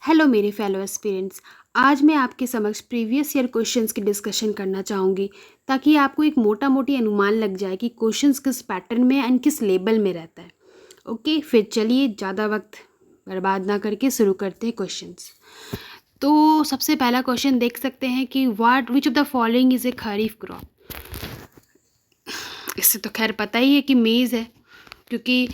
Hello मेरे fellow aspirants. आज मैं आपके समक्ष प्रीवियस ईयर क्वेश्चंस की डिस्कशन करना चाहूँगी ताकि आपको एक मोटा मोटी अनुमान लग जाए कि क्वेश्चंस किस पैटर्न में एंड किस लेवल में रहता है। ओके, फिर चलिए ज़्यादा वक्त बर्बाद ना करके शुरू करते हैं क्वेश्चंस। तो सबसे पहला क्वेश्चन देख सकते हैं कि विच of the following is a kharif crop. इससे तो खैर पता ही है कि मेज़ है, क्योंकि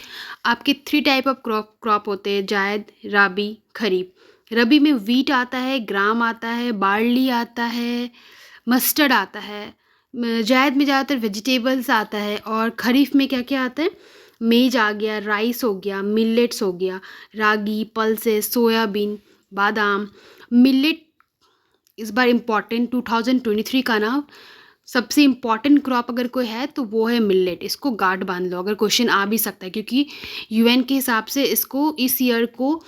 आपके 3 टाइप ऑफ क्रॉप होते हैं, जायद, राबी, खरीफ। रबी में वीट आता है, ग्राम आता है, बार्ली आता है, मस्टर्ड आता है। जायद में ज़्यादातर वेजिटेबल्स आता है। और खरीफ में क्या क्या आता है? मेज आ गया, राइस हो गया, मिलेट्स हो गया, रागी, पल्सेस, सोयाबीन, बादाम। मिलेट इस बार इम्पॉर्टेंट 2023 का ना सबसे इम्पॉर्टेंट क्रॉप अगर कोई है तो वो है मिलेट। इसको गार्ड बांध लो, अगर क्वेश्चन आ भी सकता है, क्योंकि यूएन के हिसाब से इसको इस ईयर को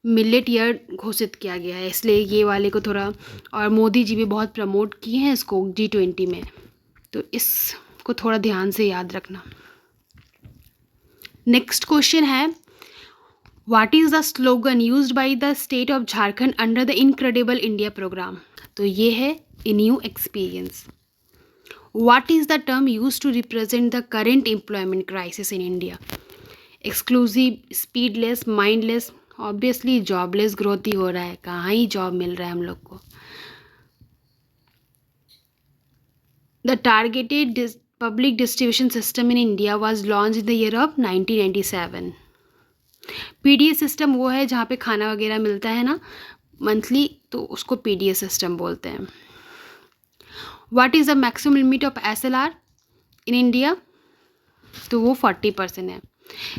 मिलेट ईयर घोषित किया गया है, इसलिए ये वाले को थोड़ा, और मोदी जी भी बहुत प्रमोट किए हैं इसको G20 में, तो इसको थोड़ा ध्यान से याद रखना। नेक्स्ट क्वेश्चन है, what is the slogan used by the state of Jharkhand under the incredible India programme? तो ये है a new experience. What is the term used to represent the current employment crisis in India? Exclusive, speedless, mindless. Obviously jobless growth ही हो रहा है, कहाँ ही job मिल रहा है हम लोग को। The targeted public distribution system in India was launch in the year of 1997। PDS system वो है जहाँ पे खाना वगैरह मिलता है ना मंथली, तो उसको पीडीएस सिस्टम बोलते हैं। What is the maximum limit of SLR in India? तो वो 40% है।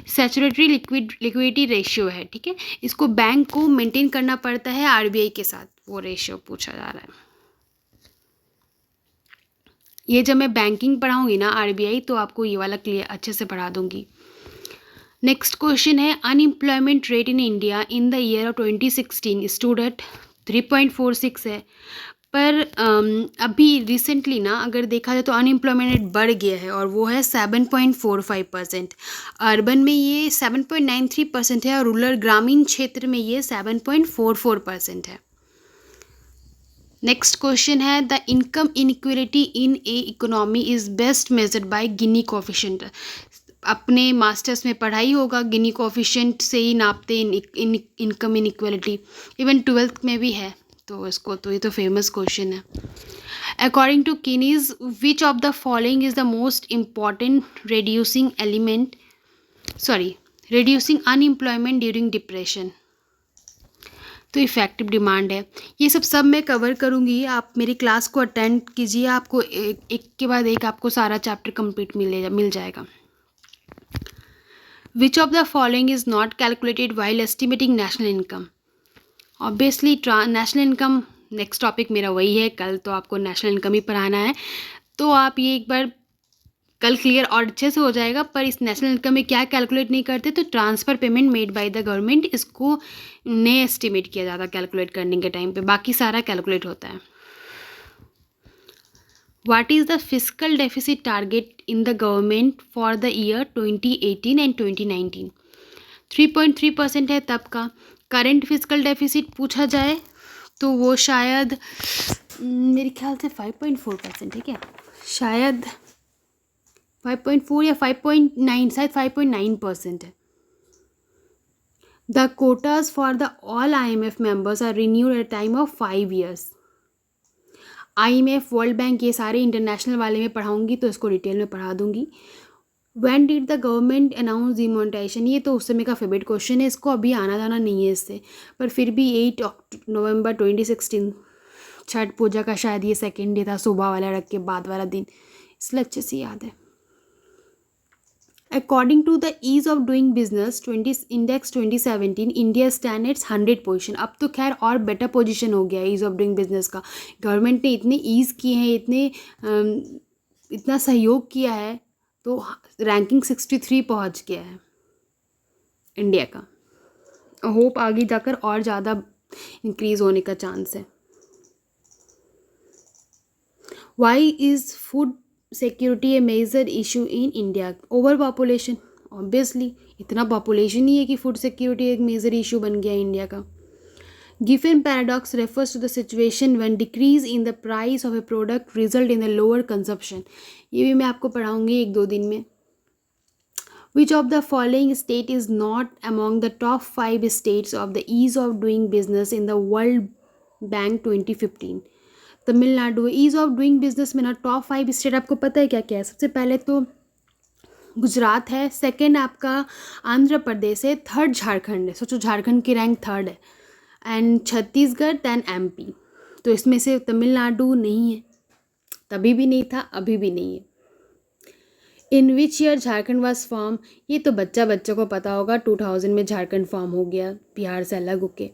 सैचुरेटरी लिक्विडिटी रेशियो है, ठीक है, इसको बैंक को मेंटेन करना पड़ता है आरबीआई के साथ, वो रेशियो पूछा जा रहा है। ये जब मैं बैंकिंग पढ़ाऊंगी ना आरबीआई, तो आपको ये वाला क्लियर अच्छे से पढ़ा दूंगी। नेक्स्ट क्वेश्चन है, unemployment rate in India in the year of 2016 stood at 3.46 है, पर अभी रिसेंटली ना अगर देखा जाए तो अनएम्प्लॉयमेंट रेट बढ़ गया है और वो है 7.45%। अर्बन में ये 7.93% है और रूरल ग्रामीण क्षेत्र में ये 7.44% है। नेक्स्ट क्वेश्चन है, the income inequality in A economy is best measured by Guinea coefficient. अपने मास्टर्स में पढ़ाई होगा, गिनी कोफिशिएंट से ही नापते इनकम इनइक्वलिटी, इवन 12th में भी है, तो इसको तो ये तो फेमस क्वेश्चन है। According to Keynes, which of the following is the most important reducing unemployment during depression? तो इफ़ेक्टिव डिमांड है। ये सब मैं कवर करूँगी, आप मेरी क्लास को अटेंड कीजिए, आपको एक के बाद एक आपको सारा चैप्टर कंप्लीट मिल जाएगा। विच of the following is not calculated while estimating national income? Obviously national income next topic मेरा वही है, कल तो आपको नेशनल इनकम ही पढ़ाना है, तो आप ये एक बार कल क्लियर और अच्छे से हो जाएगा। पर इस नेशनल इनकम में क्या कैलकुलेट नहीं करते, तो transfer payment made by the government, इसको नहीं एस्टिमेट किया जाता कैलकुलेट करने के टाइम पे, बाकी सारा कैलकुलेट होता है। What is the fiscal deficit target in the government for the year 2018 and 2019? 3.3% है तब का। करेंट फिस्कल डेफिसिट पूछा जाए तो वो शायद मेरे ख्याल से 5.4% है, क्या शायद 5.4 या 5.9, शायद 5.9% है। The quotas for the all IMF members are renewed at time of 5 years। IMF, world bank, ये सारे इंटरनेशनल वाले में पढ़ाऊंगी, तो इसको डिटेल में पढ़ा दूंगी। When did the government announce demonetisation? ये तो उस समय का फेवरेट क्वेश्चन है, इसको अभी आना जाना नहीं है इससे, पर फिर भी 8 नवंबर 2016 छठ पूजा का शायद ये सेकेंड डे था, सुबह वाला रख के बाद वाला दिन, इसलिए अच्छे से याद है। According to the ease of doing business 20 index 2017, India stand ats 100 position. अब तो खैर और बेटर पोजीशन हो गया है ईज़ ऑफ डूइंग बिजनेस का। गवर्नमेंट ने इतने ईज़ किए हैं, इतना सहयोग किया है, तो रैंकिंग 63 पहुंच गया है इंडिया का। होप आगे जाकर और ज़्यादा इंक्रीज़ होने का चांस है। Why is food security a major issue in India? Over population, obviously इतना पॉपुलेशन ही है कि फूड सिक्योरिटी एक मेजर इशू बन गया इंडिया का। Giffen paradox refers to the situation when decrease in the price of a product result in a lower consumption. ये भी मैं आपको पढ़ाऊंगी एक दो दिन में. Which of the following state is not among the top 5 states of the ease of doing business in the World Bank 2015? Tamil Nadu. Ease of doing business में ना टॉप 5 स्टेट आपको पता है क्या क्या है? सबसे पहले तो गुजरात है, सेकंड आपका आंध्र प्रदेश है, थर्ड झारखंड है. सोचो झारखंड की रैंक थर्ड है, एंड छत्तीसगढ़, देन एमपी. तो इसमें से तमिलनाडु नहीं है, तभी भी नहीं था, अभी भी नहीं है. In which year Jharkhand was form? ये तो बच्चों को पता होगा. 2000 में झारखंड फॉर्म हो गया बिहार से अलग होके.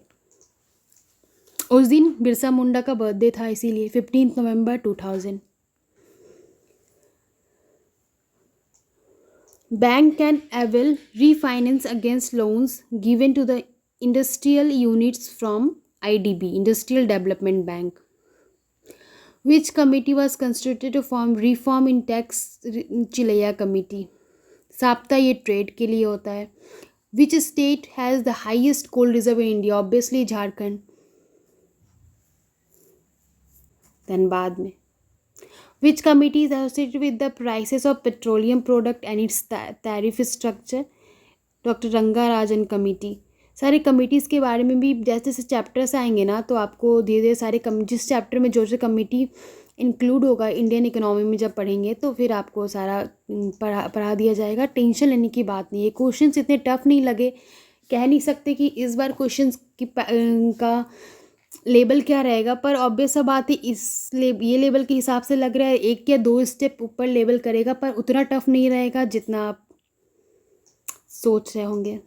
उस दिन बिरसा मुंडा का बर्थडे था, इसीलिए 15 नवंबर 2000. Bank can avail refinance against loans given to the industrial units from IDB, industrial development bank. Which committee was constituted to form reform in tax? Chelliah committee. साप्ता ये ट्रेड के लिए होता है. Which state has the highest coal reserve in India? Obviously Jharkhand. Then बाद में. Which committee is associated with the prices of petroleum product and its tariff structure? Doctor Rangarajan committee. सारे committees के बारे में भी जैसे जैसे चैप्टर्स आएंगे ना, तो आपको धीरे धीरे सारे जिस चैप्टर में जो कमेटी इंक्लूड होगा इंडियन इकोनॉमी में जब पढ़ेंगे, तो फिर आपको सारा पढ़ा दिया जाएगा. टेंशन लेने की बात नहीं है. क्वेश्चंस इतने टफ नहीं लगे. कह नहीं सकते कि इस बार क्वेश्चंस का लेवल क्या रहेगा, पर ऑब्वियस सा बात है ये लेवल के हिसाब से लग रहा है 1 या 2 स्टेप ऊपर लेवल करेगा, पर उतना टफ नहीं रहेगा जितना आप सोच रहे होंगे.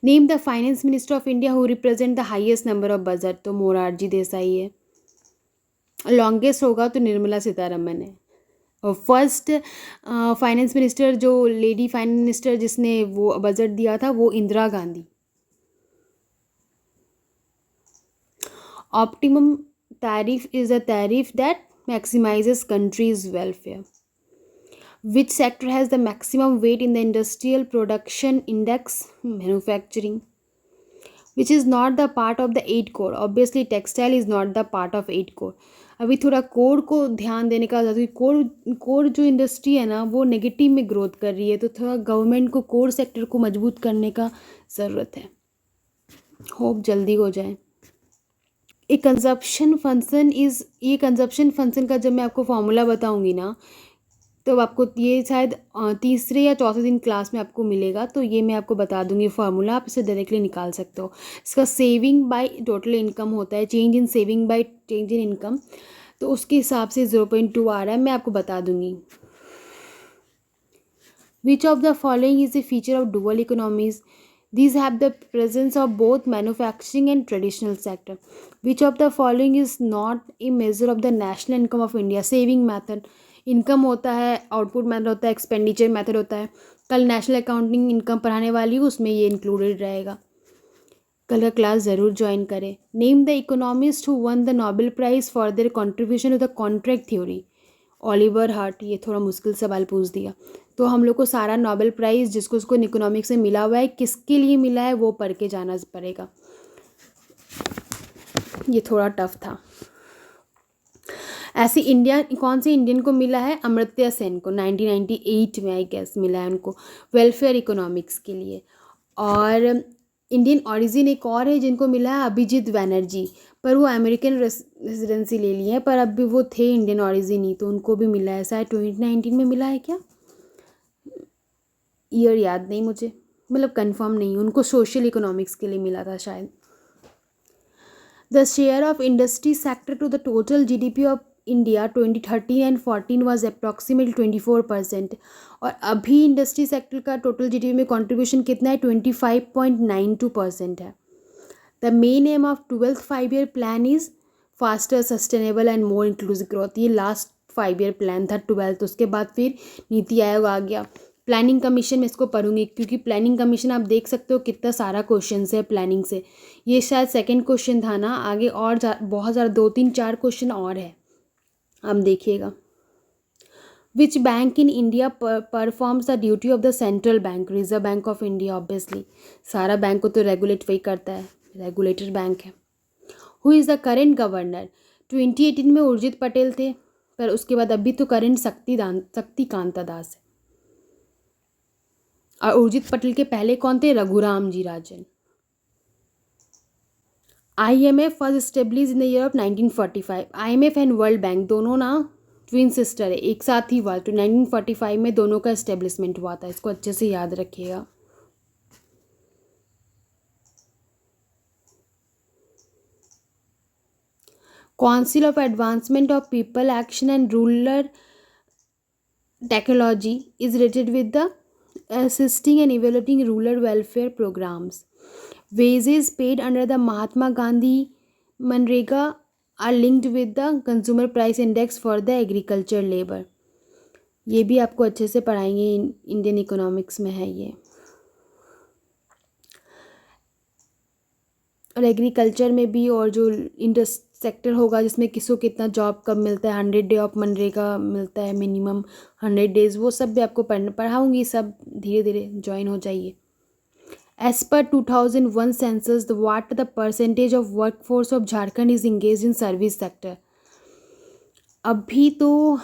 Name the finance minister of India who represent the highest number of budget. तो मोरारजी देसाई है. लॉन्गेस्ट होगा तो निर्मला सीतारमन है. और फर्स्ट फाइनेंस मिनिस्टर जो लेडी फाइनेंस मिनिस्टर जिसने वो बजट दिया था वो Indira Gandhi. Optimum tariff is a tariff that maximizes country's welfare. Which sector has the maximum weight in the industrial production index? Manufacturing. Which is not the part of the 8 core? Obviously textile is not the part of 8 core. अभी थोड़ा core को ध्यान देने का ज़रूरी. Core जो industry है ना वो नेगेटिव में ग्रोथ कर रही है, तो थोड़ा गवर्नमेंट को कोर सेक्टर को मजबूत करने का ज़रूरत है. होप जल्दी हो जाए. ये कंजप्शन फंक्शन का जब मैं आपको फॉर्मूला बताऊंगी ना, तो आपको ये शायद तीसरे या चौथे दिन क्लास में आपको मिलेगा, तो ये मैं आपको बता दूंगी फार्मूला. आप इसे डायरेक्टली निकाल सकते हो. इसका सेविंग बाय टोटल इनकम होता है, change in saving by change in income, तो उसके हिसाब से 0.2 आ रहा है. मैं आपको बता दूंगी. विच of the following is the feature of dual economies? These have the presence of both manufacturing and traditional sector. Which of the following is not a measure of the national income of India? Saving method. Income होता है, output method होता है, expenditure method होता है. कल national accounting income पढ़ाने वाली हूँ, उसमें ये इंक्लूडेड रहेगा. कल का क्लास ज़रूर ज्वाइन करें. Name the economist who won the Nobel prize for their contribution to the contract theory. Oliver Hart. ये थोड़ा मुश्किल सवाल पूछ दिया. तो हम लोग को सारा नोबेल प्राइज़ जिसको उसको इकोनॉमिक्स से मिला हुआ है, किसके लिए मिला है वो पढ़ के जाना पड़ेगा. ये थोड़ा टफ था. ऐसे कौन से इंडियन को मिला है? अमर्त्य सेन को 1998 में आई गेस मिला है उनको, वेलफेयर इकोनॉमिक्स के लिए. और इंडियन ओरिजिन एक और है जिनको मिला है, अभिजीत बैनर्जी, पर वो अमेरिकन रेसिडेंसी ले ली है, पर अब भी वो थे इंडियन ओरिजिन ही, तो उनको भी मिला है. शायद 2019 में मिला है क्या, ईयर याद नहीं मुझे, मतलब कंफर्म नहीं. उनको सोशल इकोनॉमिक्स के लिए मिला था शायद. The share of industry sector to the total GDP of India 2013 and 14 was approximately 24%. और अभी इंडस्ट्री सेक्टर का टोटल GDP में कंट्रीब्यूशन कितना है? 25.92% है. The main aim of 12th 5-year plan is faster, sustainable and more inclusive growth. ये last 5-year plan था 12th. उसके बाद फिर नीति आयोग आ गया. प्लानिंग कमीशन में इसको पढ़ूंगी, क्योंकि प्लानिंग कमीशन आप देख सकते हो कितना सारा क्वेश्चन है प्लानिंग से. ये शायद सेकंड क्वेश्चन था ना, आगे और बहुत ज़्यादा 2-3-4 क्वेश्चन और है, आप देखिएगा. Which bank in India performs the duty of the central bank? Reserve bank of India. Obviously सारा बैंक को तो रेगुलेट वही करता है. रेगुलेटर बैंक है। Who is the current governor? 2018 में उर्जित पटेल थे, पर उसके बाद अभी तो करेंट शक्तिकांता दास है। और उर्जित पटेल के पहले कौन थे? रघुराम जी राजन। IMF was establish in the year of 1945। IMF and world bank दोनों ना ट्विन सिस्टर है, एक साथ ही हुआ। तो 1945 में दोनों का इस्टेब्लिशमेंट हुआ था, इसको अच्छे से याद रखिएगा। Council of advancement of people action and rural technology is related with the assisting and evaluating rural welfare programs. Wages paid under the Mahatma Gandhi Manrega are linked with the consumer price index for the agriculture labor. ये भी आपको अच्छे से पढ़ाएंगे, Indian economics में है ये। और एग्रीकल्चर में भी, और जो इंडस्ट सेक्टर होगा जिसमें किसको कितना जॉब कब मिलता है, 100 डे ऑफ मनरेगा मिलता है मिनिमम 100 डेज, वो सब भी आपको पढ़ाऊँगी। सब धीरे धीरे ज्वाइन हो जाइए। As per 2001 census what the percentage of work force of Jharkhand is engage in service sector? अभी तो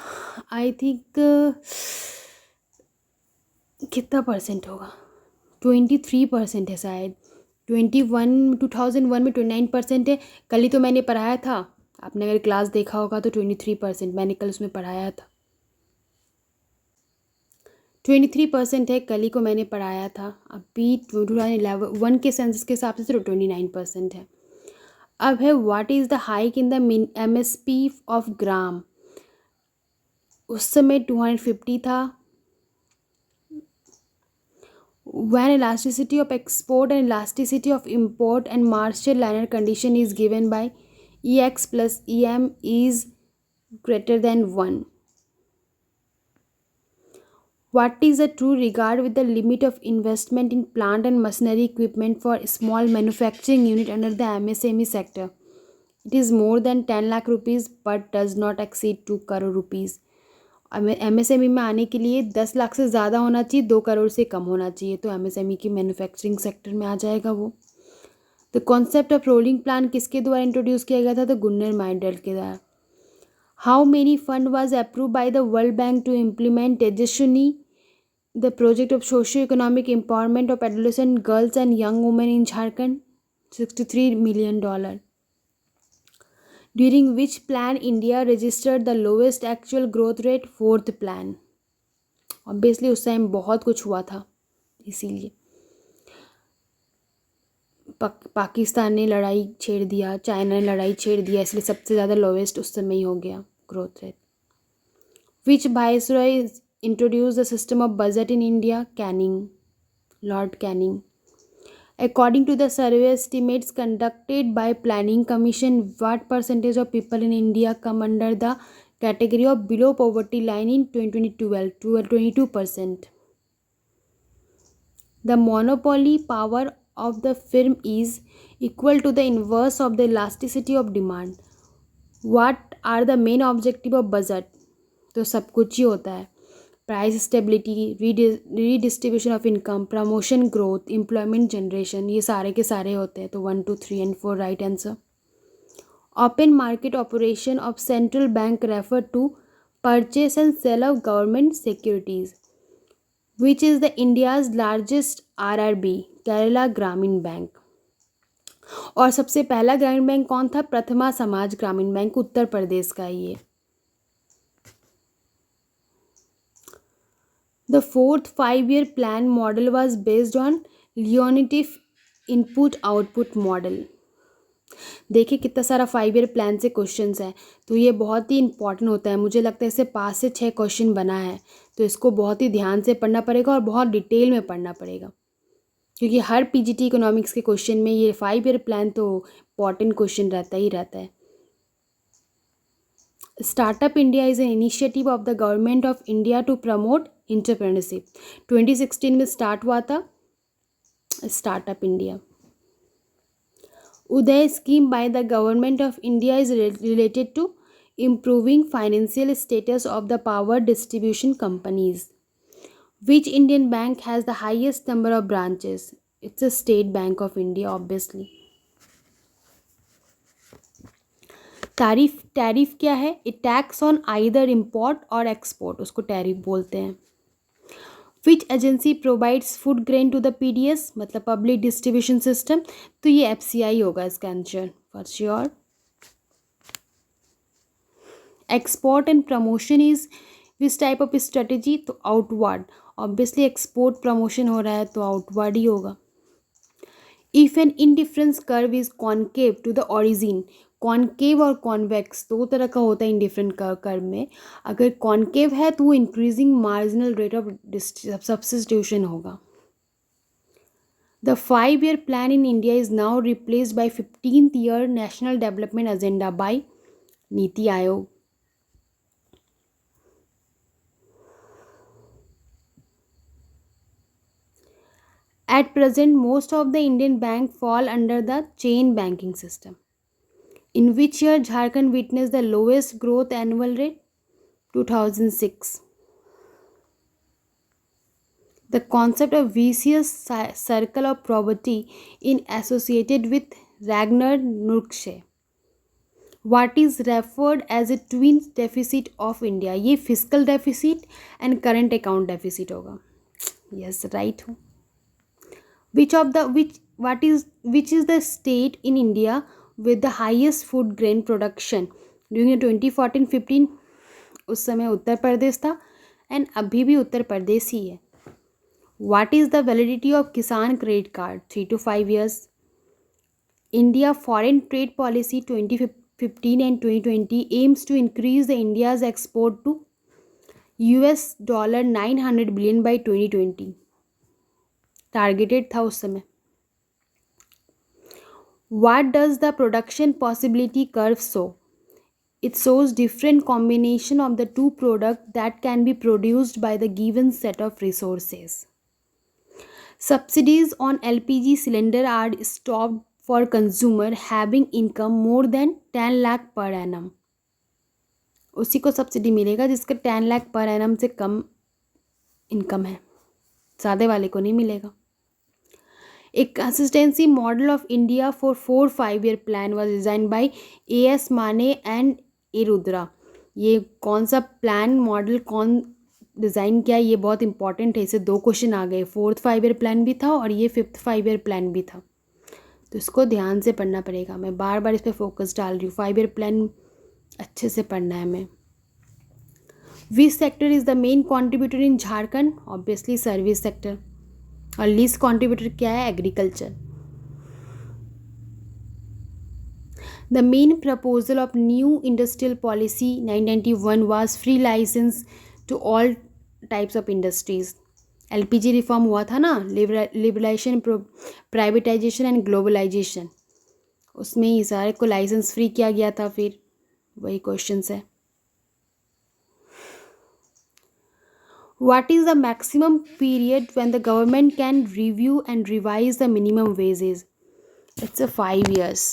आई थिंक कितना परसेंट होगा? 23% है शायद। 2001 में 29% है। कल ही तो मैंने पढ़ाया था, आपने अगर क्लास देखा होगा तो 23% मैंने कल उसमें पढ़ाया था। 23% है, कल ही को मैंने पढ़ाया था। अभी 2011 के सेंसस के हिसाब से तो 29% है। अब है what is the hike in the MSP of gram? उस समय 250 था। When elasticity of export and elasticity of import and Marshall liner condition is given by EX plus EM is greater than 1. What is the true regard with the limit of investment in plant and machinery equipment for small manufacturing unit under the MSME sector? It is more than 10 lakh rupees but does not exceed 2 crore rupees. MSME में आने के लिए 10 लाख से ज़्यादा होना चाहिए, 2 करोड़ से कम होना चाहिए, तो MSME की मैन्युफैक्चरिंग सेक्टर में आ जाएगा वो। The concept of rolling plan किसके द्वारा इंट्रोड्यूस किया गया था? तो गुन्नर माइंडल के द्वारा। How many fund was approve by the world bank to implement Tejaswini the project of socio economic empowerment of adolescent girls and young women in Jharkhand? $63 million. During which plan India registered the lowest actual growth rate? Fourth plan. Obviously उस time बहुत कुछ हुआ था, इसीलिए पाकिस्तान ने लड़ाई छेड़ दिया, चाइना ने लड़ाई छेड़ दिया, इसलिए सबसे ज़्यादा लोवेस्ट उस समय ही हो गया growth rate. Which viceroy introduce the system of budget in India? Canning, Lord Canning. According to the survey estimates conducted by Planning Commission, what percentage of people in India come under the category of below poverty line in 2012? 22%. The monopoly power of the firm is equal to the inverse of the elasticity of demand. What are the main objective of budget? तो सब कुछ ही होता है। Price stability, redistribution of income, promotion, growth, employment generation, ये सारे के सारे होते हैं। तो 1, 2, 3 and 4 right answer. Open market operation of central bank refer to purchase and sale of government securities. Which is the India's largest RRB? Kerala Gramin bank. और सबसे पहला ग्रामीण बैंक कौन था? प्रथमा समाज ग्रामीण बैंक, उत्तर प्रदेश का ये। The fourth 5-year plan model was based on Leontief input-output model. देखिए कितना सारा 5-year प्लान से क्वेश्चंस है, तो ये बहुत ही इंपॉर्टेंट होता है। मुझे लगता है इससे 5 से 6 क्वेश्चन बना है, तो इसको बहुत ही ध्यान से पढ़ना पड़ेगा और बहुत डिटेल में पढ़ना पड़ेगा, क्योंकि हर PGT इकोनॉमिक्स के क्वेश्चन में ये 5-year प्लान तो इंपॉर्टेंट क्वेश्चन रहता ही रहता है। Startup India is an initiative of the government of India to promote entrepreneurship. 2016 में स्टार्ट हुआ था startup India. Uday scheme by the government of India is related to improving financial status of the power distribution companies. Which Indian bank has the highest number of branches? It's a state bank of India obviously. Tariff क्या है? A tax on either import और export, उसको tariff बोलते हैं। Which agency provides food grain to the PDS, मतलब public distribution system, तो ये FCI होगा इसका answer for sure. Export and promotion is which type of strategy, तो आउटवर्ड, ऑब्वियसली एक्सपोर्ट प्रमोशन हो रहा है तो आउटवर्ड ही होगा। If an indifference curve is concave to the origin, concave और कॉन्वेक्स दो तरह का होता है इंडिफरेंट कर्व में। अगर कॉन्केव है तो वो increasing marginal rate of substitution होगा। The 5-year plan in India is now replaced by 15th year national development agenda by NITI Aayog. At present, most of the Indian banks fall under the chain banking system. In which year Jharkhand witnessed the lowest growth annual rate? 2006. The concept of vicious circle of poverty is associated with Ragnar Nurkshe. What is referred as a twin deficit of India? ये fiscal deficit and current account deficit होगा. Yes, right हूँ. Which is the state in India with the highest food grain production during the 2014-15? उस समय उत्तर प्रदेश था and अभी भी उत्तर प्रदेश ही है। What is the validity of Kisan credit card? 3 to 5 years. India foreign trade policy 2015 and 2020 aims to increase the India's export to US $900 billion by 2020. Targeted था उस समय। What does the production possibility curve show? It shows different combination of the two products that can be produced by the given set of resources. Subsidies on LPG cylinder are stopped for consumer having income more than 10 lakh per annum. उसी को subsidy मिलेगा जिसका 10 lakh per annum से कम income है, सादे वाले को नहीं मिलेगा। A consistency model of India for 4 5-year plan was designed by A.S. Mane and A. Rudra. ये कौन सा प्लान मॉडल कौन डिज़ाइन किया, ये बहुत इंपॉर्टेंट है। इसे 2 क्वेश्चन आ गए, 4th 5-year प्लान भी था और ये 5th 5-year प्लान भी था, तो इसको ध्यान से पढ़ना पड़ेगा। मैं बार बार इस पर फोकस डाल रही हूँ, 5-year प्लान अच्छे से पढ़ना है हमें। Which sector is the main contributor in Jharkhand? Obviously service sector. और लीस्ट कॉन्ट्रीब्यूटर क्या है? Agriculture. The main proposal of new industrial policy 1991 was free licence to all types of industries. LPG reform हुआ था ना, लिबरलाइजेशन, प्राइवेटाइजेशन एंड ग्लोबलाइजेशन, उसमें ही सारे को licence free किया गया था। फिर वही क्वेश्चन है। What is the maximum period when the government can review and revise the minimum wages? It's a 5 years.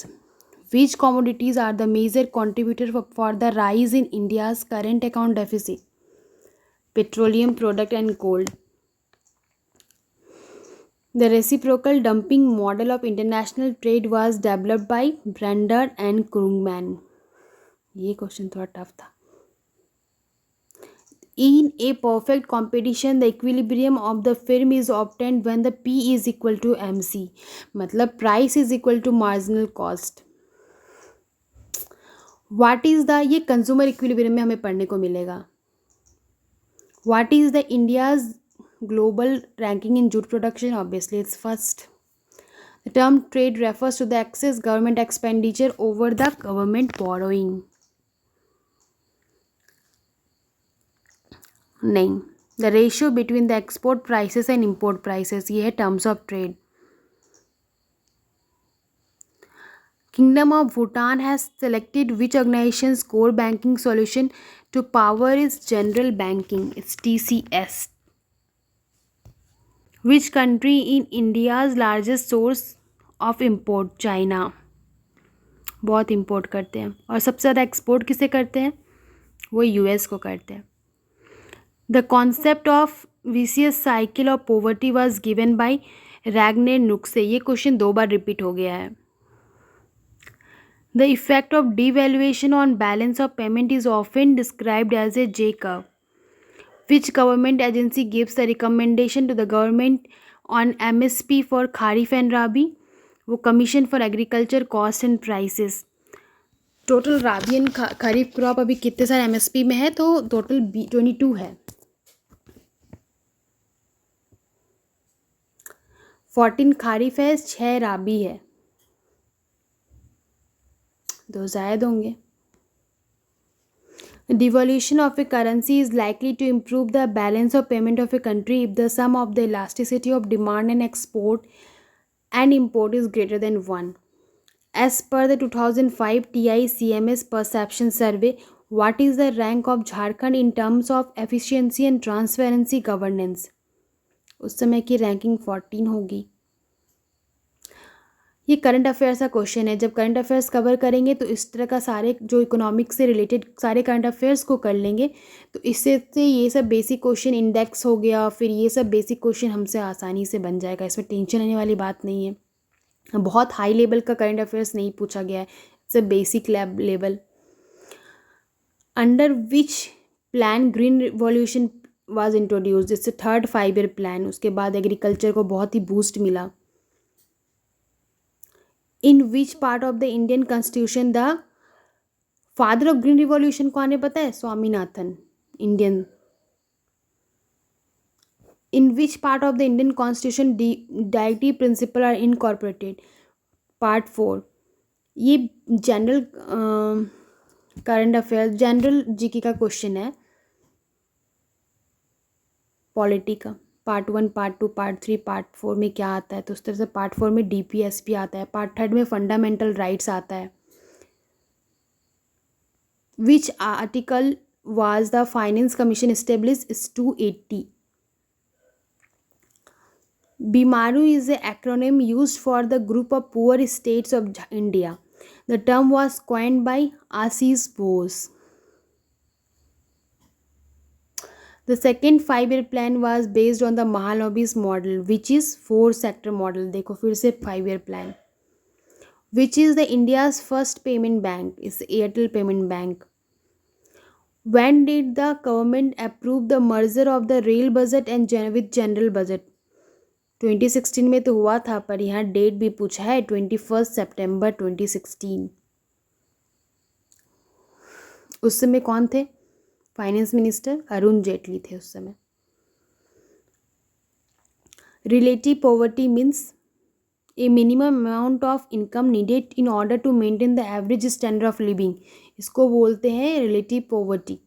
Which commodities are the major contributor for the rise in India's current account deficit? Petroleum product and gold. The reciprocal dumping model of international trade was developed by Brander and Krugman. ये question थोड़ा tough था। In a perfect competition, the equilibrium of the firm is obtained when the P is equal to MC, मतलब price is equal to marginal cost. What is the, ये consumer equilibrium में हमें पढ़ने को मिलेगा। What is the India's global ranking in jute production? Obviously it's first. The term trade refers to the excess government expenditure over the government borrowing. नहीं, the ratio between the export prices and import prices, ये है terms of trade. Kingdom of Bhutan has selected which organisations core banking solution to power is general banking, it's TCS। Which country in India's largest source of import? China, बहुत import करते हैं। और सबसे ज़्यादा export किसे करते हैं? वो US को करते हैं। The concept of vicious cycle of poverty was given by Ragnar Nurkshe. ये क्वेश्चन 2 बार रिपीट हो गया है। The effect of devaluation on balance of payment is often described as a J curve. Which government agency gives the recommendation to the government on MSP for Kharif and Rabi? वो commission for agriculture cost and prices. Total rabi and kharif crop अभी कितने सारे MSP में है? तो total 22 है. 14 खारिफ है, 6 राबी है. 2 जायद होंगे. Devaluation of a currency is likely to improve the balance of payment of a country if the sum of the elasticity of demand and export and import is greater than 1. As per the 2005 TICMS Perception Survey, what is the rank of Jharkhand in terms of efficiency and transparency governance? उस समय की ranking 14 होगी. ये current affairs का question है. जब current affairs cover करेंगे तो इस तरह का सारे जो इकोनॉमिक्स से रिलेटेड सारे करंट अफेयर्स को कर लेंगे, तो इससे ये सब बेसिक क्वेश्चन इंडेक्स हो गया, फिर ये सब बेसिक क्वेश्चन हमसे आसानी से बन जाएगा. इसमें टेंशन लेने वाली बात नहीं है. बहुत हाई लेवल का करंट अफेयर्स नहीं पूछा गया है. It's a basic level. Under which plan green revolution was introduced? It's 3rd 5-year plan. उसके बाद एग्रीकल्चर को बहुत ही बूस्ट मिला. In which part of the Indian constitution the father of green revolution कौन है पता है? Swaminathan. Indian. In which part of the Indian constitution directive principle are incorporated? Part 4. ये general current affair general GK का question है, polity का. Part 1, part 2, part 3, part 4 में क्या आता है? तो उस तरह से पार्ट 4 में डीपीएसपी आता है. पार्ट 3 में फंडामेंटल राइट्स आता है. Which article was the finance commission establish? Is 280. BIMARU is the acronym used for the group of poor states of India. The term was coined by Assis Bose. The second 5-year plan was based on the Mahalanobis model, which is 4-sector model. देखो फिर से 5-year plan. Which is the India's first payment bank? It's Airtel Payment Bank. When did the government approve the merger of the rail budget and with general budget? 2016 में तो हुआ था, पर यहाँ date भी पूछा है 21 सितंबर 2016. उस समय कौन थे फाइनेंस मिनिस्टर? अरुण जेटली थे उस समय. Relative poverty means a minimum amount of income needed in order to maintain the average standard of living. इसको बोलते हैं relative poverty.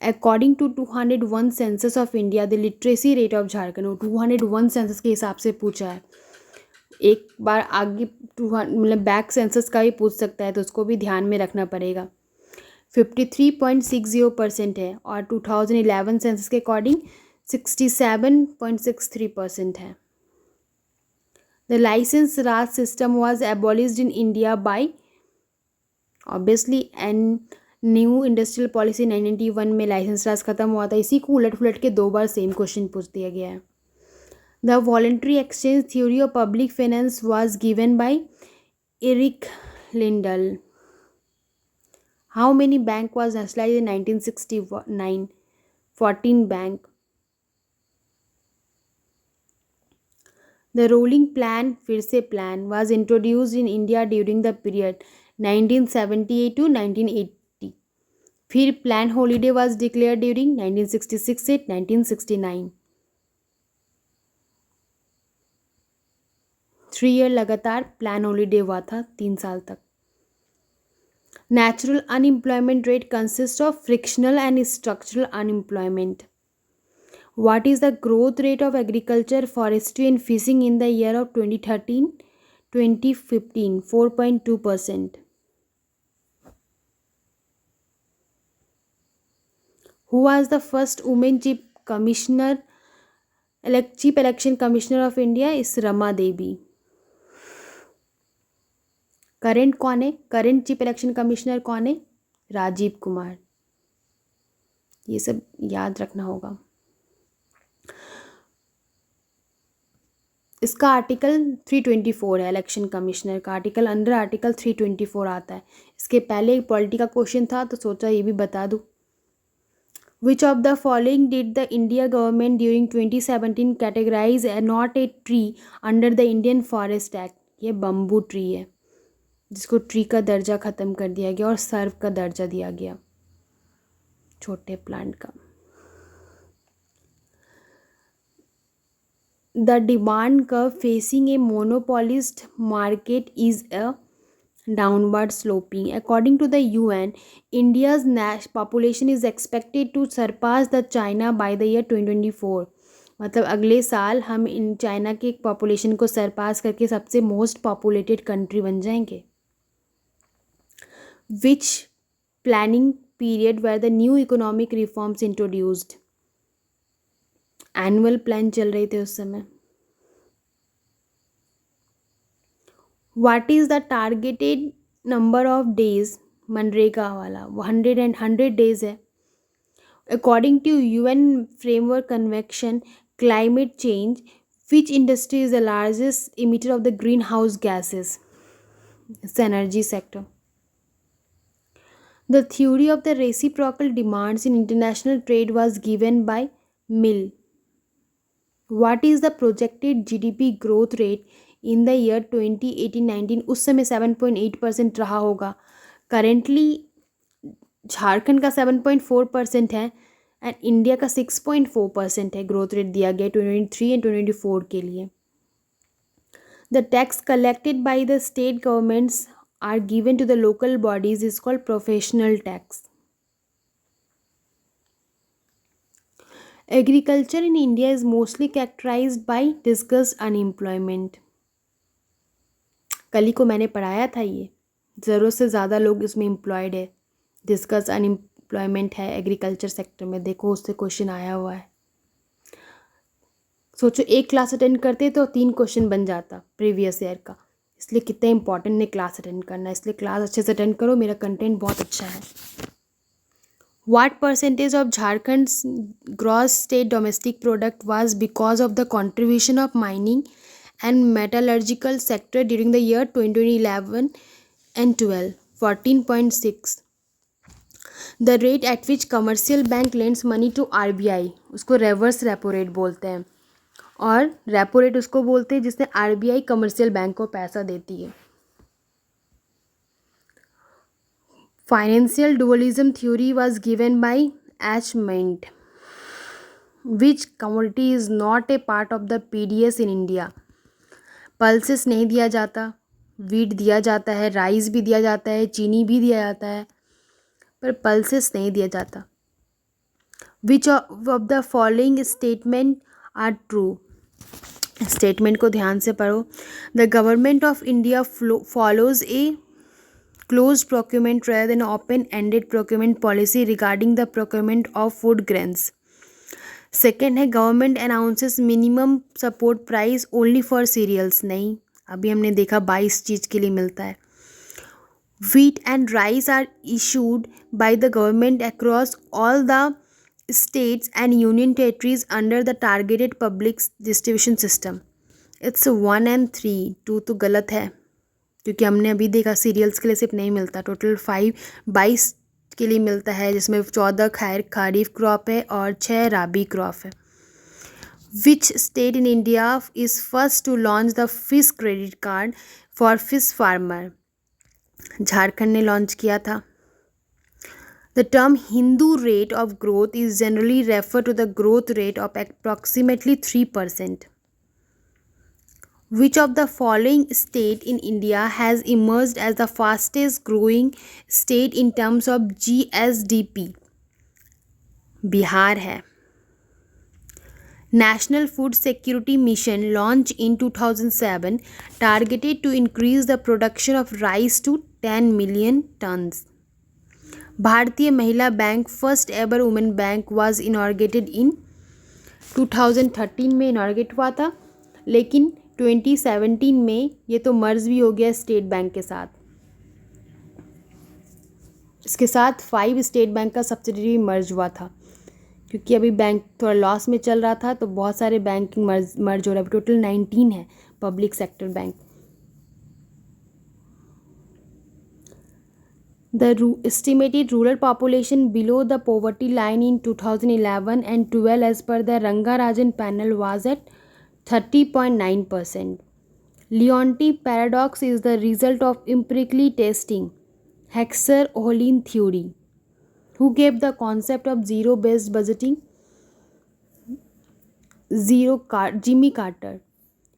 According to 201 census of India the literacy rate of Jharkhand. 201 census के हिसाब से पूछा है. एक बार आगे मतलब बैक सेंसस का भी पूछ सकता है, तो उसको भी ध्यान में रखना पड़ेगा. 53.60% है और 2011 सेंसस के अकॉर्डिंग 67.63% है. The licence Raj system was abolished in India by obviously and new industrial policy 1991 में लाइसेंस राज खत्म हुआ था. इसी को उलट पुलट के 2 बार सेम क्वेश्चन पूछ दिया गया है. The voluntary exchange theory of public finance was given by Erik Lindahl. How many bank was nationalised in 1969? 14 bank. The rolling plan फिर से plan was introduced in India during the period 1978 to 1980. फिर plan holiday was declare during 1966 से 1969. 3 year लगातार plan holiday हुआ था, 3 साल तक. Natural unemployment rate consist of frictional and structural unemployment. What is the growth rate of agriculture, forestry and fishing in the year of 2013-2015? 4.2%. Who was the first woman chief election commissioner of India? Is Rama Devi. Current कौन है? Current chief election commissioner कौन है? राजीव कुमार. ये सब याद रखना होगा. इसका आर्टिकल 324 है, इलेक्शन कमिश्नर का आर्टिकल, अंडर आर्टिकल 324 आता है। इसके पहले एक पॉलिटी का क्वेश्चन था तो सोचा ये भी बता दूँ। Which of the following did the India government during 2017 categorize as not a tree under the Indian Forest Act? ये बम्बू ट्री है जिसको ट्री का दर्जा ख़त्म कर दिया गया और सर्व का दर्जा दिया गया, छोटे प्लांट का। The demand curve facing a monopolist market is a downward sloping. According to the UN, India's population is expected to surpass the China by the year 2024. मतलब अगले साल हम इन चाइना के पॉपुलेशन को सरपास करके सबसे मोस्ट पॉपुलेटेड कंट्री बन जाएंगे। Which planning period were the new economic reforms introduced? Annual plan चल रहे थे उस समय। What is the targeted number of days, MNREGA वाला 100 डेज है। According to UN framework convention climate change, which industry is the largest emitter of the green house gases? It's energy sector. The theory of the reciprocal demands in international trade was given by Mill. What is the projected GDP growth rate in the year 2018-19? उस समय 7.8% रहा होगा। Currently Jharkhand का 7.4% है and India का 6.4% है growth rate दिया गया 2023 एंड 2024 के लिए। The tax collected by the state governments are given to the local bodies is called professional tax. Agriculture in India is mostly characterized by discussed unemployment. कल ही को मैंने पढ़ाया था ये, ज़रूरत से ज़्यादा लोग इसमें एम्प्लॉयड है, डिस्कस अनएम्प्लॉयमेंट है एग्रीकल्चर सेक्टर में। देखो उससे क्वेश्चन आया हुआ है। सोचो एक क्लास अटेंड करते तो 3 क्वेश्चन बन जाता प्रीवियस ईयर का, इसलिए कितना इंपॉर्टेंट है क्लास अटेंड करना। इसलिए क्लास अच्छे से अटेंड करो, मेरा कंटेंट बहुत अच्छा है। What percentage of Jharkhand's gross state domestic product was because of the contribution of mining and metallurgical sector during the year 2011 and 12? 14.6. The rate at which commercial bank lends money to RBI, उसको reverse repo rate बोलते हैं, और repo rate उसको बोलते हैं जिसमें RBI commercial bank को पैसा देती है। Financial dualism theory was given by H. Mint. Which commodity is not a part of the PDS in India? Pulses नहीं दिया जाता, वीट दिया जाता है, राइस भी दिया जाता है, चीनी भी दिया जाता है, पर पल्सेस नहीं दिया जाता। Which of the following statement are true? Statement को ध्यान से पढ़ो। The government of India follows a closed procurement rather than open-ended procurement policy regarding the procurement of food grains. Second है government announces minimum support price only for cereals. नहीं, अभी हमने देखा 22 चीज़ के लिए मिलता है। Wheat and rice are issued by the government across all the states and union territories under the targeted public distribution system. It's 1 and 3। 2 तो गलत है क्योंकि हमने अभी देखा सीरियल्स के लिए सिर्फ नहीं मिलता, टोटल 22 के लिए मिलता है, जिसमें 14 खरीफ क्रॉप है और 6 राबी क्रॉप है। Which state in India is first to launch the fish credit card for fish farmer? Jharkhand ने लॉन्च किया था। The term Hindu rate of growth is generally refer to the growth rate of approximately 3%. Which of the following state in India has emerged as the fastest growing state in terms of GSDP? Bihar है। National Food Security Mission launched in 2007 targeted to increase the production of rice to 10 million tons. भारतीय महिला bank first ever women bank was inaugurated in 2013 में इनॉर्गेट हुआ था, लेकिन 2017 में ये तो मर्ज भी हो गया स्टेट बैंक के साथ। इसके साथ 5 स्टेट बैंक का सब्सिडियरी मर्ज हुआ था। क्योंकि अभी बैंक थोड़ा लॉस में चल रहा था तो बहुत सारे बैंकिंग मर्ज हो रहा है। टोटल 19 है public sector bank. The estimated rural population below the poverty line in 2011 and 12 as per the Rangarajan panel was at 30.9%. Leonti paradox is the result of empirically testing Hexer-Ohlin theory. Who gave the concept of zero-based budgeting? Jimmy Carter.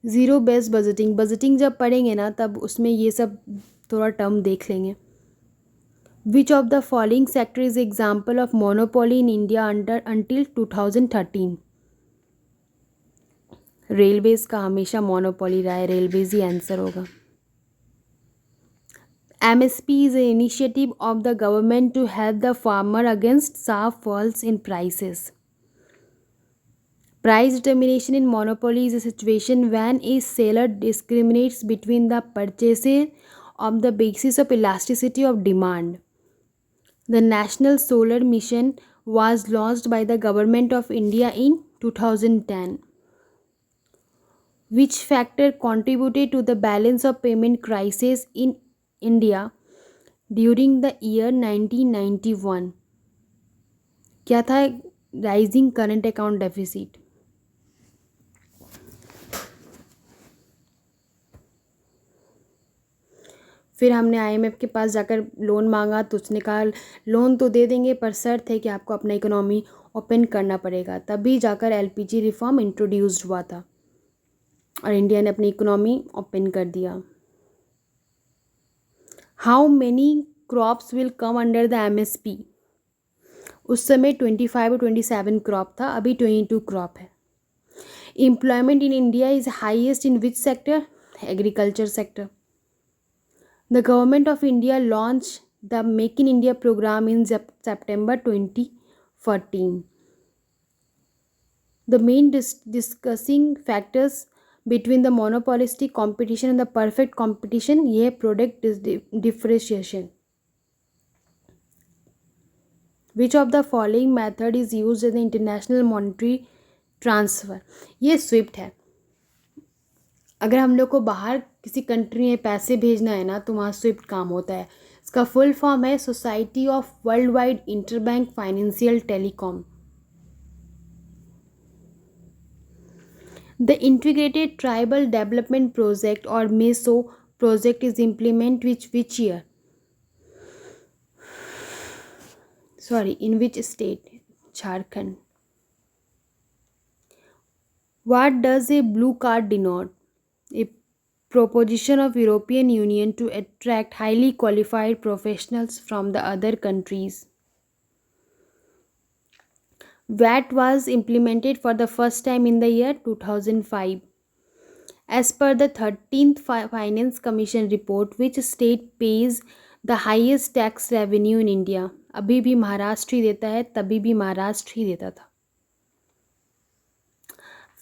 Zero based budgeting जब पढ़ेंगे ना तब उसमें ये सब थोड़ा term देख लेंगे। Which of the following sector is example of monopoly in India until 2013? Railways का हमेशा मोनोपोली रहा है, रेलवेज ही आंसर होगा। MSP is an initiative of the government to help the farmer against sharp falls in prices. Price determination in monopoly is a situation when a seller discriminates between the purchaser on the basis of elasticity of demand. The National Solar Mission was launched by the Government of India in 2010. Which factor contributed to the balance of payment crisis in India during the year 1991? क्या था? Rising current account deficit. फिर हमने IMF के पास जाकर loan मांगा तो उसने कहा लोन तो दे देंगे पर शर्त है कि आपको अपना इकोनॉमी ओपन करना पड़ेगा। तभी जाकर LPG रिफॉर्म इंट्रोड्यूस्ड हुआ था और इंडिया ने अपनी इकोनॉमी ओपन कर दिया। How many crops will come under the MSP? उस समय 25 और 27 क्रॉप था, अभी 22 क्रॉप है। Employment in India is highest in which sector? Agriculture sector. The Government of India launched the Make in India program in September 2014. The main discussing factors between the monopolistic competition and the perfect competition ये है product differentiation. Which of the following method is used in the international monetary transfer? ये SWIFT है। अगर हम लोग को बाहर किसी कंट्री में पैसे भेजना है ना तो वहाँ स्विफ्ट काम होता है। इसका फुल फॉर्म है society of world wide interbank financial telecom. The integrated tribal development project और meso project is implement which year? In which state? Jharkhand. What does a blue card denote? A proposition of European Union to attract highly qualified professionals from the other countries. VAT was implemented for the first time in the year 2005. As per the 13th Finance Commission report, which state pays the highest tax revenue in India? अभी भी महाराष्ट्र ही देता है, तभी भी महाराष्ट्र ही देता था।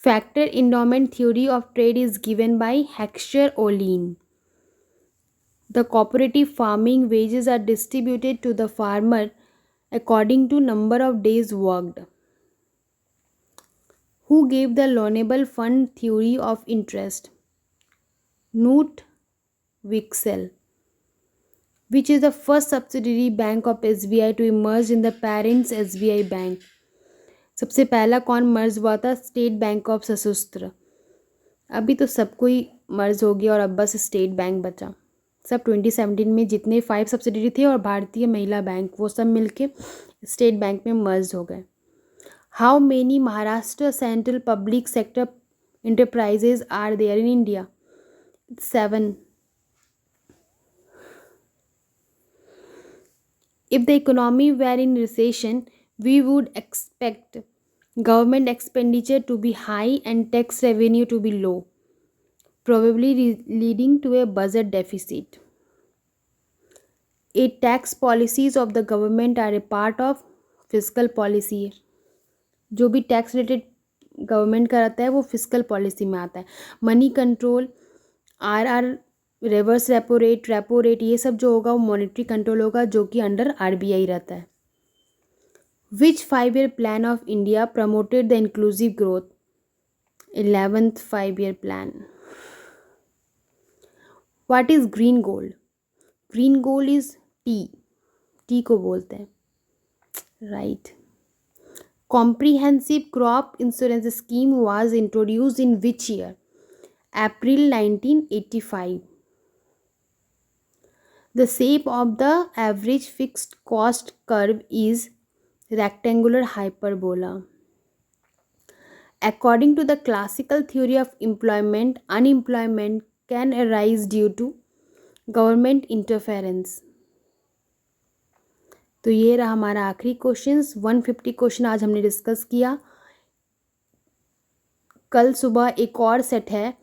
Factor endowment theory of trade is given by Heckscher-Ohlin. The cooperative farming wages are distributed to the farmer according to number of days worked. Who gave the loanable fund theory of interest? Knut Wicksell. Which is the first subsidiary bank of SBI to emerge in the parent's SBI bank? सबसे पहला कौन मर्ज हुआ था? State bank of सशस्त्र। अभी तो सबको ही मर्ज हो गया और अब बस स्टेट बैंक बचा। सब 2017 में जितने 5 सब्सिडरी थे और भारतीय महिला बैंक वो सब मिलके स्टेट बैंक में मर्ज हो गए। How many Maharashtra central public sector enterprises are there in India? 7. If the economy were in recession, we would expect government expenditure to be high and tax revenue to be low, probably leading to a budget deficit. A tax policies of the government are a part of fiscal policy. जो भी tax related government का रहता है वो fiscal policy में आता है। Money control, RR, reverse repo rate ये सब जो होगा वो मॉनेटरी कंट्रोल होगा जो कि अंडर RBI रहता है। Which 5-year plan of India promoted the inclusive growth? 11th 5-year plan. What is green gold? Green gold is tea. T को बोलते हैं. Right. Comprehensive crop insurance scheme was introduced in which year? April 1985. The shape of the average fixed cost curve is rectangular hyperbola. According to the classical theory of employment, unemployment can arise due to government interference. तो ये रहा हमारा आखिरी questions. 150 question आज हमने discuss किया. कल सुबह एक और सेट है,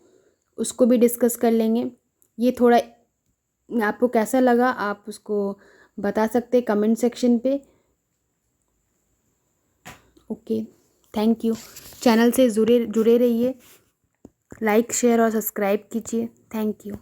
उसको भी डिस्कस कर लेंगे. ये थोड़ा आपको कैसा लगा आप उसको बता सकते हैं कमेंट सेक्शन पे. Okay, thank you. चैनल से जुड़े रहिए. लाइक शेयर और सब्सक्राइब कीजिए. Thank you.